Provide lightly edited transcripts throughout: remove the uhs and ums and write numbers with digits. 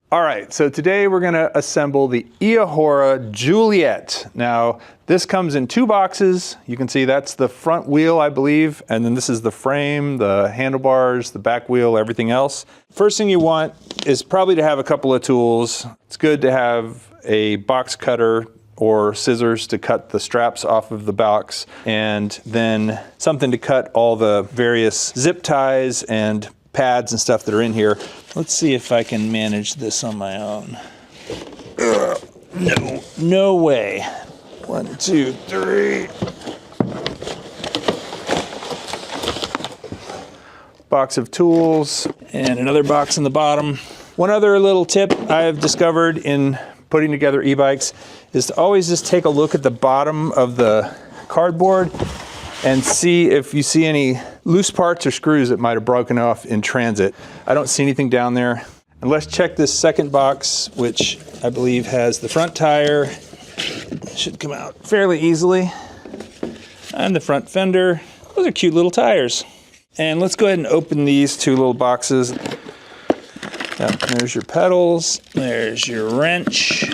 All right, so today we're gonna assemble the Eahora Juliet. Now, this comes in 2 boxes. You can see that's the front wheel, I believe, and then this is the frame, the handlebars, the back wheel, everything else. First thing you want is probably to have a couple of tools. It's good to have a box cutter or scissors to cut the straps off of the box, and then something to cut all the various zip ties and pads and stuff that are in here. Let's see if I can manage this on my own. No way. 1, 2, 3. Box of tools and another box in the bottom. One other little tip I've discovered in putting together e-bikes is to always just take a look at the bottom of the cardboard and see if you see any loose parts or screws that might have broken off in transit. I don't see anything down there. And let's check this second box, which I believe has the front tire. Should come out fairly easily. And the front fender. Those are cute little tires. And let's go ahead and open these 2 little boxes. Yep, there's your pedals, there's your wrench,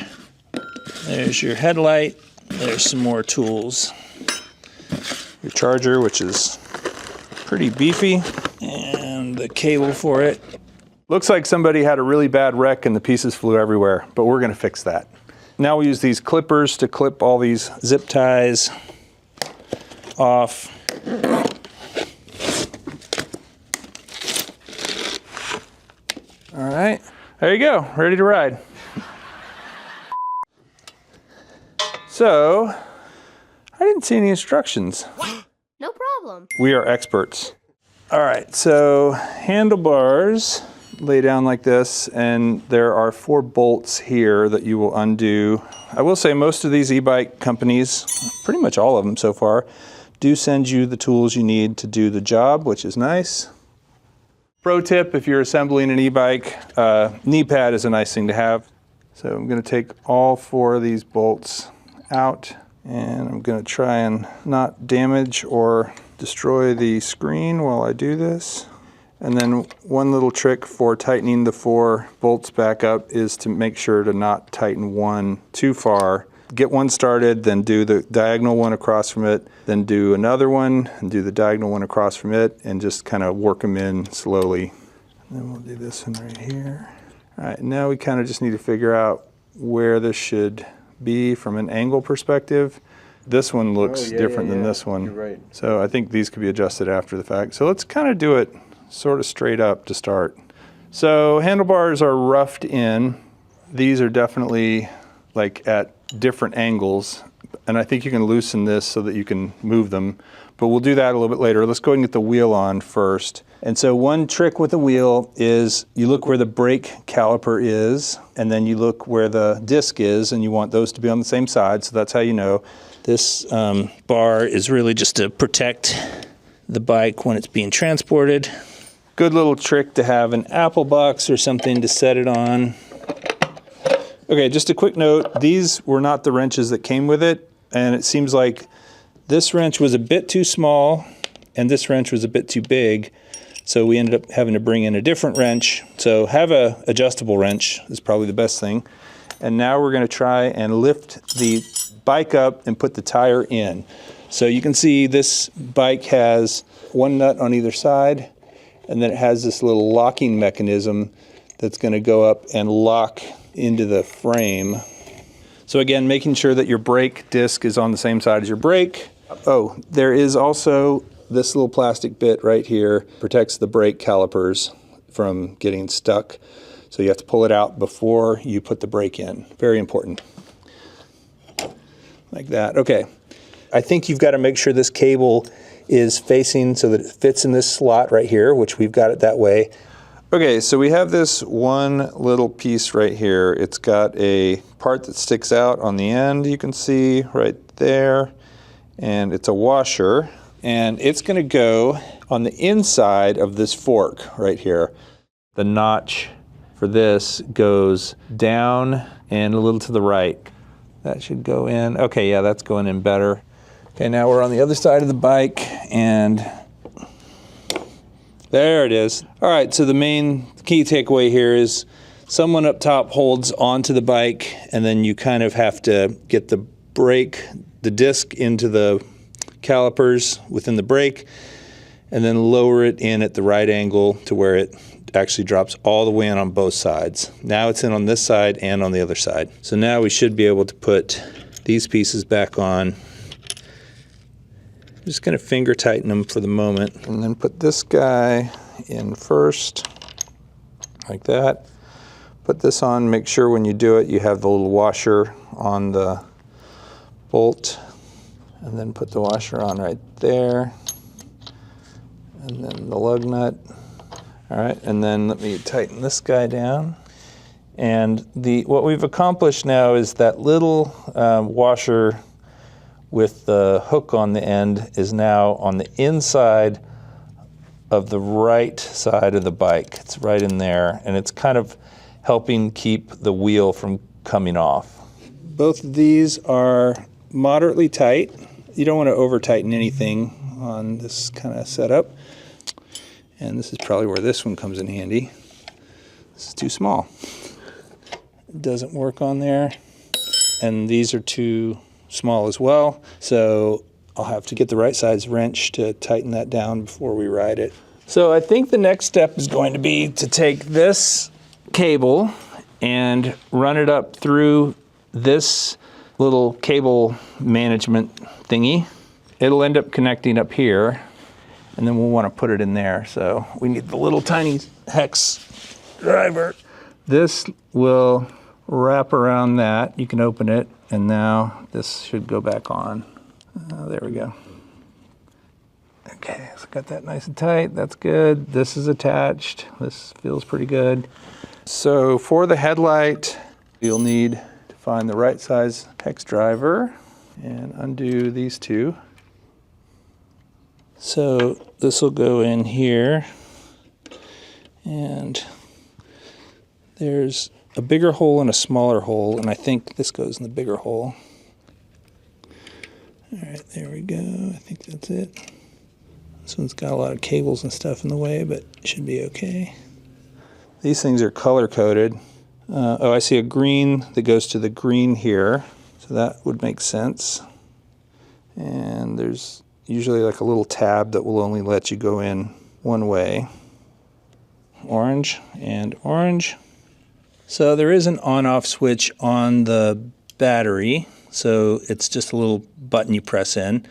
there's your headlight, there's some more tools. Your charger, which is pretty beefy, and the cable for it. Looks like somebody had a really bad wreck and the pieces flew everywhere, but we're gonna fix that. Now we use these clippers to clip all these zip ties off. All right, there you go, ready to ride. So, I didn't see any instructions. No problem. We are experts. All right, so handlebars lay down like this, and there are 4 bolts here that you will undo. I will say most of these e-bike companies, pretty much all of them so far, do send you the tools you need to do the job, which is nice. Pro tip, if you're assembling an e-bike, knee pad is a nice thing to have. So I'm gonna take all 4 of these bolts out, and I'm gonna try and not damage or destroy the screen while I do this. And then one little trick for tightening the 4 bolts back up is to make sure to not tighten one too far. Get one started, then do the diagonal one across from it, then do another one, and do the diagonal one across from it, and just kind of work them in slowly. And then we'll do this one right here. All right, now we kind of just need to figure out where this should be from an angle perspective. This one looks different than this one. You're right. So I think these could be adjusted after the fact. So let's kind of do it sort of straight up to start. So handlebars are roughed in. These are definitely like at different angles, and I think you can loosen this so that you can move them, but we'll do that a little bit later. Let's go ahead and get the wheel on first. And so one trick with the wheel is you look where the brake caliper is, and then you look where the disc is, and you want those to be on the same side, so that's how you know. This bar is really just to protect the bike when it's being transported. Good little trick to have an Apple box or something to set it on. Okay, just a quick note, these were not the wrenches that came with it, and it seems like this wrench was a bit too small and this wrench was a bit too big, so we ended up having to bring in a different wrench. So have a adjustable wrench is probably the best thing. And now we're gonna try and lift the bike up and put the tire in. So you can see this bike has 1 nut on either side, and then it has this little locking mechanism that's gonna go up and lock into the frame. So again, making sure that your brake disc is on the same side as your brake. Oh, there is also this little plastic bit right here, protects the brake calipers from getting stuck. So you have to pull it out before you put the brake in. Very important. Like that, okay. I think you've got to make sure this cable is facing so that it fits in this slot right here, which we've got it that way. Okay, so we have this one little piece right here. It's got a part that sticks out on the end, you can see right there, and it's a washer, and it's gonna go on the inside of this fork right here. The notch for this goes down and a little to the right. That should go in. Okay, yeah, that's going in better. Okay, now we're on the other side of the bike, and there it is. All right, so the main key takeaway here is someone up top holds onto the bike, and then you kind of have to get the disc into the calipers within the brake, and then lower it in at the right angle to where it actually drops all the way in on both sides. Now it's in on this side and on the other side. So now we should be able to put these pieces back on. I'm just gonna finger tighten them for the moment, and then put this guy in first, like that. Put this on, make sure when you do it, you have the little washer on the bolt, and then put the washer on right there, and then the lug nut. All right, and then let me tighten this guy down. And what we've accomplished now is that little washer with the hook on the end is now on the inside of the right side of the bike. It's right in there, and it's kind of helping keep the wheel from coming off. Both of these are moderately tight. You don't want to over tighten anything on this kind of setup. And this is probably where this one comes in handy. This is too small. It doesn't work on there. And these are too small as well. So I'll have to get the right size wrench to tighten that down before we ride it. So I think the next step is going to be to take this cable and run it up through this little cable management thingy. It'll end up connecting up here, and then we'll want to put it in there. So we need the little tiny hex driver. This will wrap around that. You can open it, and now this should go back on. There we go. Okay, so got that nice and tight. That's good. This is attached. This feels pretty good. So for the headlight, you'll need to find the right size hex driver and undo these two. So this will go in here, and there's a bigger hole and a smaller hole, and I think this goes in the bigger hole. All right, there we go. I think that's it. This one's got a lot of cables and stuff in the way, but it should be okay. These things are color-coded. Oh, I see a green that goes to the green here, so that would make sense. And there's usually like a little tab that will only let you go in one way. Orange and orange. So there is an on-off switch on the battery, so it's just a little button you press in.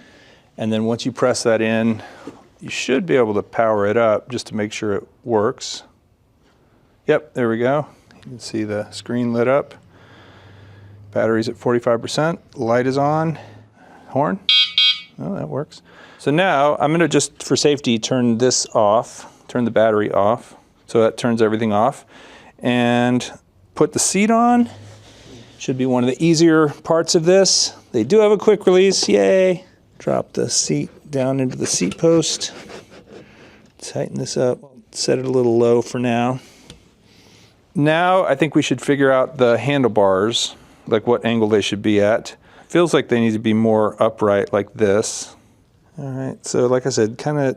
And then once you press that in, you should be able to power it up just to make sure it works. Yep, there we go. You can see the screen lit up. Battery's at 45%, light is on. Horn, oh, that works. So now I'm gonna just, for safety, turn this off, turn the battery off. So that turns everything off. And put the seat on. Should be one of the easier parts of this. They do have a quick release, yay. Drop the seat down into the seat post. Tighten this up, set it a little low for now. Now I think we should figure out the handlebars, like what angle they should be at. Feels like they need to be more upright like this. All right, so like I said, kind of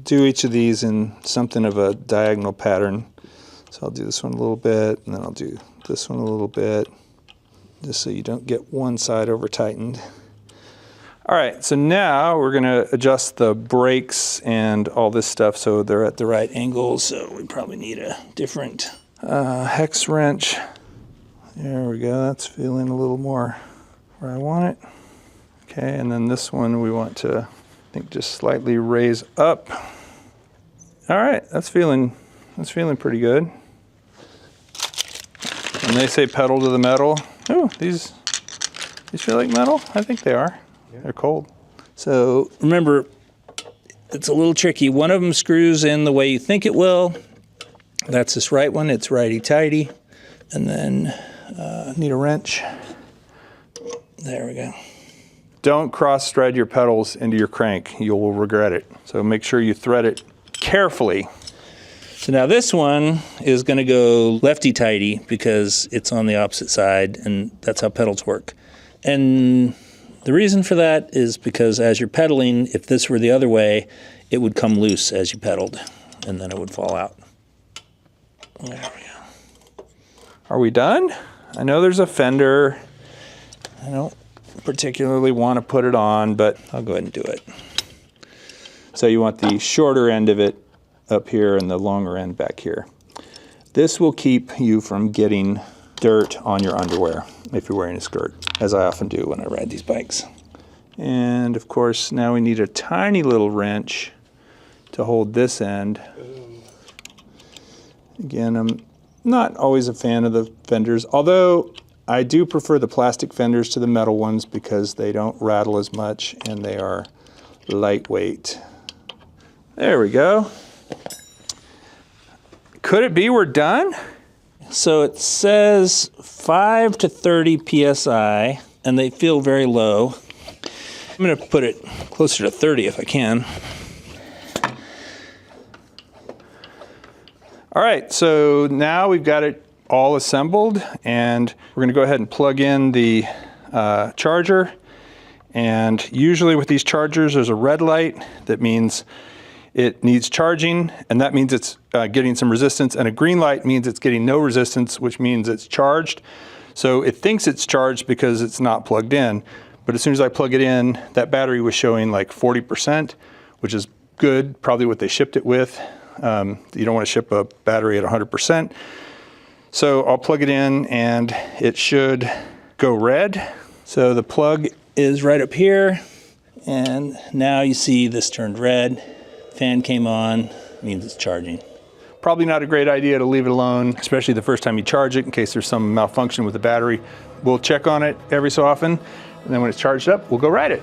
do each of these in something of a diagonal pattern. So I'll do this one a little bit, and then I'll do this one a little bit, just so you don't get one side over tightened. All right, so now we're gonna adjust the brakes and all this stuff so they're at the right angle. So we probably need a different hex wrench. There we go, that's feeling a little more where I want it. Okay, and then this one we want to, I think, just slightly raise up. All right, that's feeling pretty good. And they say pedal to the metal. Oh, these feel like metal? I think they are. Yeah. They're cold. So remember, it's a little tricky. One of them screws in the way you think it will. That's this right one, it's righty-tighty. And then need a wrench. There we go. Don't cross-thread your pedals into your crank. You will regret it. So make sure you thread it carefully. So now this one is gonna go lefty-tighty because it's on the opposite side, and that's how pedals work. And the reason for that is because as you're pedaling, if this were the other way, it would come loose as you pedaled, and then it would fall out. There we go. Are we done? I know there's a fender. I don't particularly want to put it on, but I'll go ahead and do it. So you want the shorter end of it up here and the longer end back here. This will keep you from getting dirt on your underwear if you're wearing a skirt, as I often do when I ride these bikes. And of course, now we need a tiny little wrench to hold this end. Again, I'm not always a fan of the fenders, although I do prefer the plastic fenders to the metal ones because they don't rattle as much and they are lightweight. There we go. Could it be we're done? So it says 5 to 30 PSI, and they feel very low. I'm gonna put it closer to 30 if I can. All right, so now we've got it all assembled, and we're gonna go ahead and plug in the charger. And usually with these chargers, there's a red light that means it needs charging, and that means it's getting some resistance, and a green light means it's getting no resistance, which means it's charged. So it thinks it's charged because it's not plugged in, but as soon as I plug it in, that battery was showing like 40%, which is good, probably what they shipped it with. You don't want to ship a battery at 100%. So I'll plug it in and it should go red. So the plug is right up here, and now you see this turned red. Fan came on, means it's charging. Probably not a great idea to leave it alone, especially the first time you charge it in case there's some malfunction with the battery. We'll check on it every so often, and then when it's charged up, we'll go ride it.